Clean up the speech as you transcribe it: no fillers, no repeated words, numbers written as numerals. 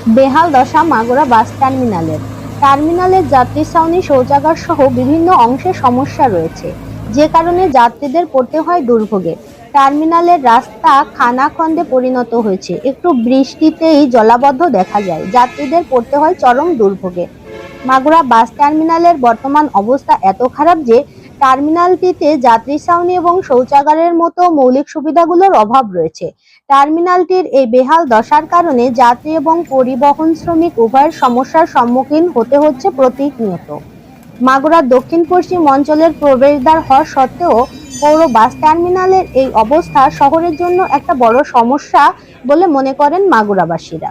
বেহাল দশা মাগুরা বাস টার্মিনালের যাত্রী ছাউনি, শৌচাগার সহ বিভিন্ন অংশে সমস্যা রয়েছে, যে কারণে যাত্রীদের পড়তে হয় দুর্ভোগে। টার্মিনালের রাস্তা খানাখন্দে পরিণত হয়েছে, একটু বৃষ্টিতেই জলাবদ্ধ দেখা যায়, যাত্রীদের পড়তে হয় চরম দুর্ভোগে। মাগুরা বাস টার্মিনালের বর্তমান অবস্থা এত খারাপ যে টার্মিনালটিতে যাত্রী ছাউনি এবং শৌচাগারের মতো মৌলিক সুবিধাগুলোর অভাব রয়েছে। টার্মিনালটির এই বেহাল দশার কারণে যাত্রী এবং পরিবহন শ্রমিক উভয়ের সমস্যার সম্মুখীন হতে হচ্ছে প্রতিনিয়ত। মাগুরার দক্ষিণ-পশ্চিম অঞ্চলের প্রবেশদ্বার হওয়া সত্ত্বেও পৌর বাস টার্মিনালের এই অবস্থা শহরের জন্য একটা বড় সমস্যা বলে মনে করেন মাগুরাবাসীরা।